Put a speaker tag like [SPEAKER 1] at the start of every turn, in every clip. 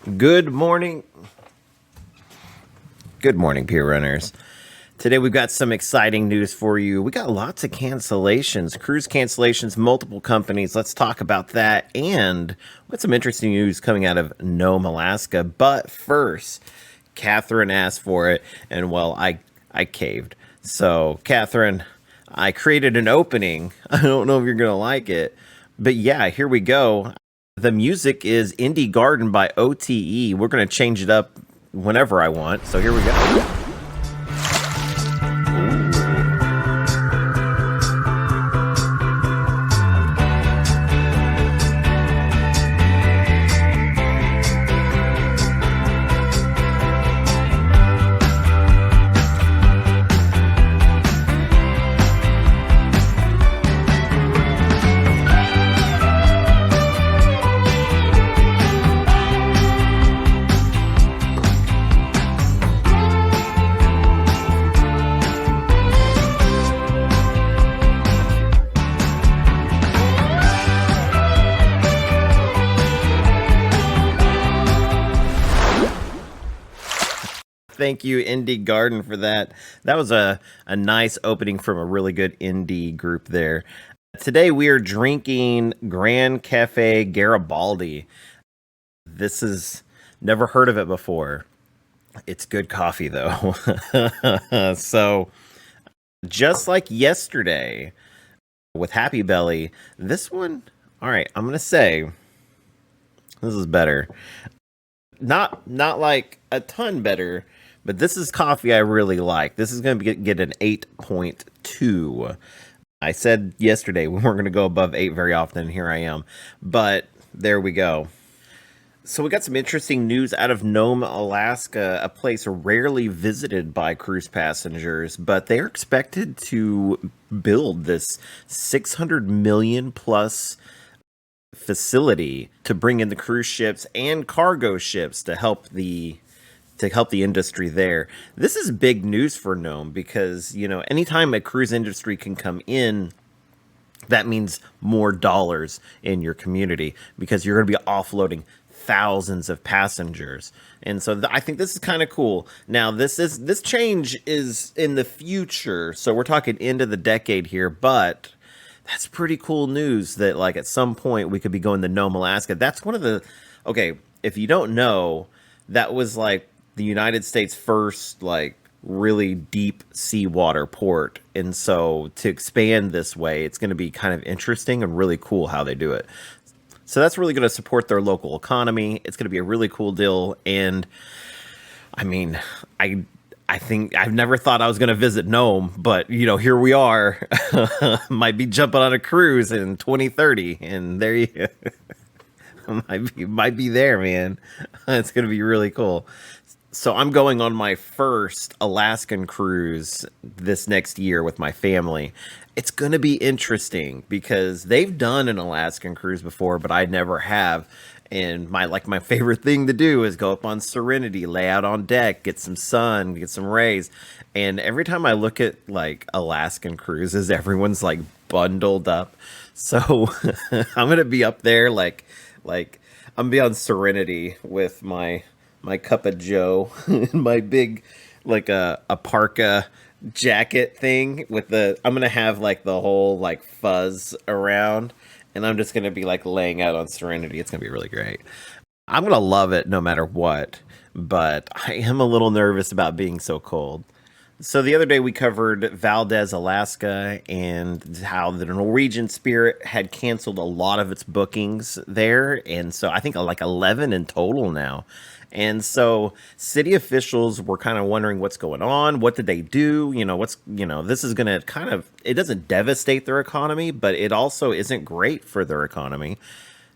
[SPEAKER 1] Good morning. Good morning, peer runners. Today we've got some exciting news for you. We got lots of cancellations, cruise cancellations, multiple companies. Let's talk about that. And we got some interesting news coming out of Nome, Alaska. But first, Catherine asked for it, and well, I caved. So, Catherine, I created an opening. I don't know if you're going to like it, but yeah, here we go. The music is Indie Garden by OTE. We're going to change it up whenever I want. So here we go. Thank you, Indie Garden, for that. That was a nice opening from a really good indie group there. Today we are drinking Grand Cafe Garibaldi. This is never heard of it before. It's good coffee though. So just like yesterday with Happy Belly, this one, all right, I'm gonna say this is better. Not like a ton better, but this is coffee I really like. This is going to get an 8.2. I said yesterday we weren't going to go above 8 very often, and here I am. But there we go. So we got some interesting news out of Nome, Alaska, a place rarely visited by cruise passengers, but they're expected to build this 600 million plus facility to bring in the cruise ships and cargo ships to help the industry there. This is big news for Nome because, you know, anytime a cruise industry can come in, that means more dollars in your community because you're going to be offloading thousands of passengers. And so I think this is kind of cool. Now, this change is in the future, so we're talking end of the decade here, but that's pretty cool news that like at some point we could be going to Nome, Alaska. That's one of the, okay, if you don't know, that was like the United States' first like really deep seawater port. And so to expand this way, it's going to be kind of interesting and really cool how they do it. So that's really going to support their local economy. It's going to be a really cool deal. And I mean, I think I've never thought I was going to visit Nome, but you know, here we are. Might be jumping on a cruise in 2030, and there you might be there, man. It's going to be really cool. So I'm going on my first Alaskan cruise this next year with my family. It's going to be interesting because they've done an Alaskan cruise before, but I never have. And my favorite thing to do is go up on Serenity, lay out on deck, get some sun, get some rays. And every time I look at like Alaskan cruises, everyone's like bundled up. So I'm gonna be up there like I'm gonna be on Serenity with my cup of Joe and my big like a parka jacket thing with I'm gonna have like the whole like fuzz around. And I'm just going to be like laying out on Serenity. It's going to be really great. I'm going to love it no matter what, but I am a little nervous about being so cold. So the other day we covered Valdez, Alaska, and how the Norwegian Spirit had canceled a lot of its bookings there. And so I think like 11 in total now. And so city officials were kind of wondering what's going on. What did they do? This is going to kind of, it doesn't devastate their economy, but it also isn't great for their economy.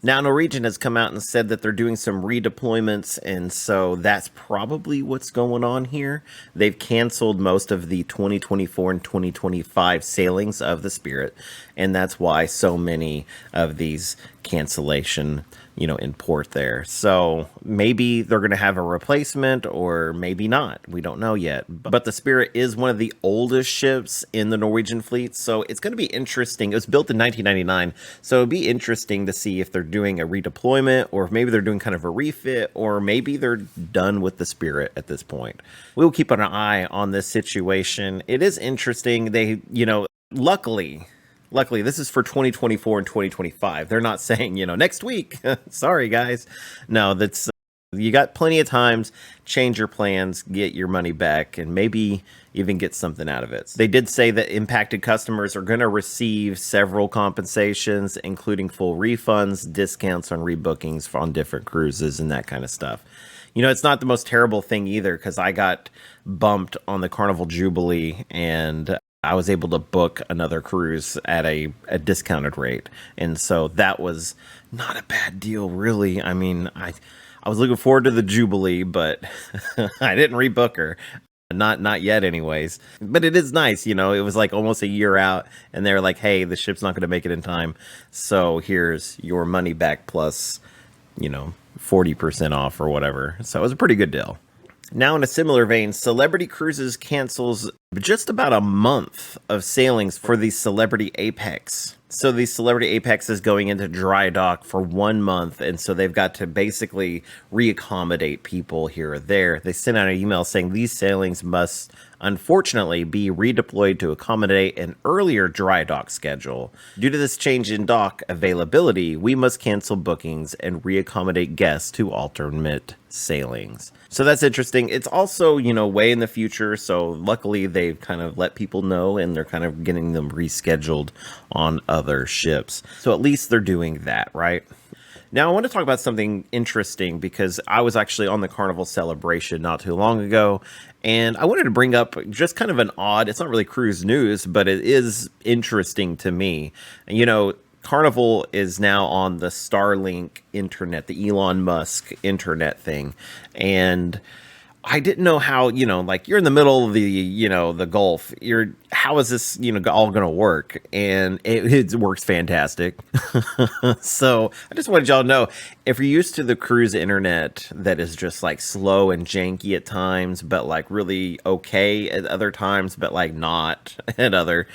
[SPEAKER 1] Now, Norwegian has come out and said that they're doing some redeployments, and so that's probably what's going on here. They've canceled most of the 2024 and 2025 sailings of the Spirit, and that's why so many of these cancellation in port there. So maybe they're going to have a replacement or maybe not. We don't know yet. But the Spirit is one of the oldest ships in the Norwegian fleet. So it's going to be interesting. It was built in 1999. So it'd be interesting to see if they're doing a redeployment or if maybe they're doing kind of a refit or maybe they're done with the Spirit at this point. We'll keep an eye on this situation. It is interesting. They, Luckily, this is for 2024 and 2025. They're not saying, next week. Sorry, guys. No, that's you got plenty of times. Change your plans, get your money back, and maybe even get something out of it. They did say that impacted customers are going to receive several compensations, including full refunds, discounts on rebookings on different cruises, and that kind of stuff. It's not the most terrible thing either, because I got bumped on the Carnival Jubilee, and I was able to book another cruise at a discounted rate. And so that was not a bad deal, really. I mean, I was looking forward to the Jubilee, but I didn't rebook her. Not yet anyways. But it is nice, it was like almost a year out and they're like, hey, the ship's not going to make it in time. So here's your money back plus, 40% off or whatever. So it was a pretty good deal. Now, in a similar vein, Celebrity Cruises cancels just about a month of sailings for the Celebrity Apex. So the Celebrity Apex is going into dry dock for 1 month, and so they've got to basically reaccommodate people here or there. They sent out an email saying these sailings must unfortunately be redeployed to accommodate an earlier dry dock schedule. Due to this change in dock availability, we must cancel bookings and reaccommodate guests to alternate sailings. So that's interesting. It's also, way in the future. So luckily they've kind of let people know and they're kind of getting them rescheduled on other ships. So at least they're doing that, right? Now I want to talk about something interesting because I was actually on the Carnival Celebration not too long ago. And I wanted to bring up just kind of an odd, it's not really cruise news, but it is interesting to me. Carnival is now on the Starlink internet, the Elon Musk internet thing. And I didn't know how, you're in the middle of the Gulf. How is this, all going to work? And it works fantastic. So I just wanted y'all to know, if you're used to the cruise internet that is just like slow and janky at times, but like really okay at other times, but like not at other.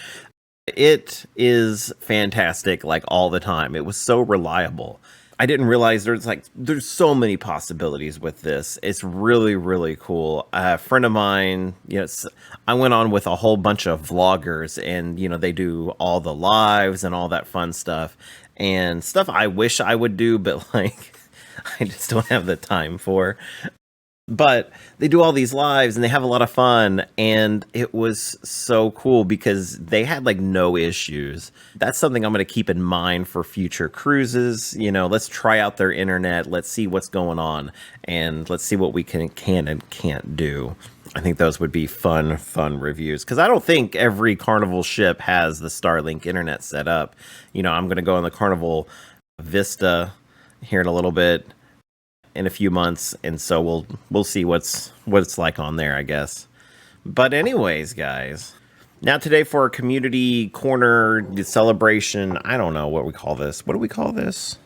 [SPEAKER 1] It is fantastic, like all the time. It was so reliable. I didn't realize there's so many possibilities with this. It's really, really cool. A friend of mine, I went on with a whole bunch of vloggers and, they do all the lives and all that fun stuff and stuff I wish I would do, but like, I just don't have the time for. But they do all these lives and they have a lot of fun, and it was so cool because they had like no issues. That's something I'm going to keep in mind for future cruises. Let's try out their internet. Let's see what's going on and let's see what we can and can't do. I think those would be fun reviews because I don't think every Carnival ship has the Starlink internet set up. I'm going to go on the Carnival Vista here in a little bit, in a few months, and so we'll see what it's like on there, I guess. But anyways, guys, now today for our community corner celebration, I don't know what we call this. What do we call this?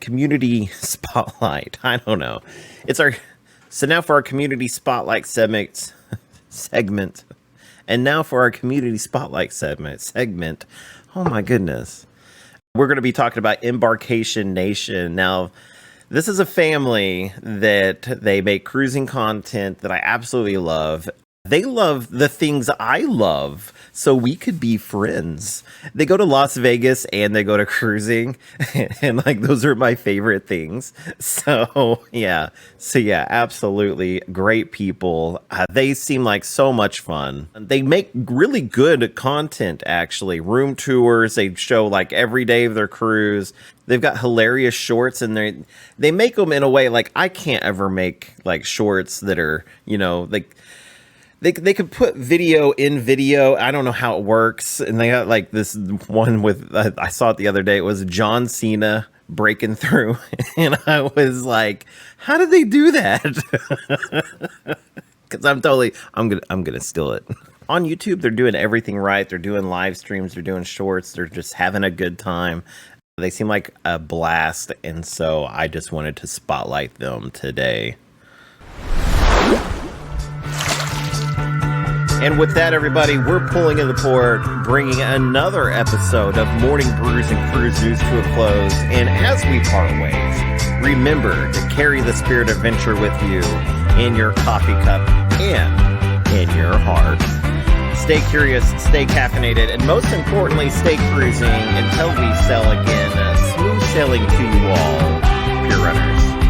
[SPEAKER 1] Community spotlight. I don't know. So now for our community spotlight segment. And now for our community spotlight segment. Oh my goodness. We're going to be talking about Embarkation Nation. Now, this is a family that they make cruising content that I absolutely love. They love the things I love, so we could be friends. They go to Las Vegas and they go to cruising, and like those are my favorite things. So yeah, absolutely great people. They seem like so much fun. They make really good content, actually. Room tours. They show like every day of their cruise. They've got hilarious shorts, and they make them in a way like I can't ever make like shorts that are like. They could put video in video. I don't know how it works. And they got like this one with, I saw it the other day. It was John Cena breaking through. And I was like, how did they do that? Because I'm going to steal it. On YouTube, they're doing everything right. They're doing live streams. They're doing shorts. They're just having a good time. They seem like a blast, and so I just wanted to spotlight them today. And with that, everybody, we're pulling in the port, bringing another episode of Morning Brews and Cruise News to a close. And as we part ways, remember to carry the spirit of adventure with you in your coffee cup and in your heart. Stay curious, stay caffeinated, and most importantly, stay cruising until we sail again. Smooth sailing to you all, pure runners.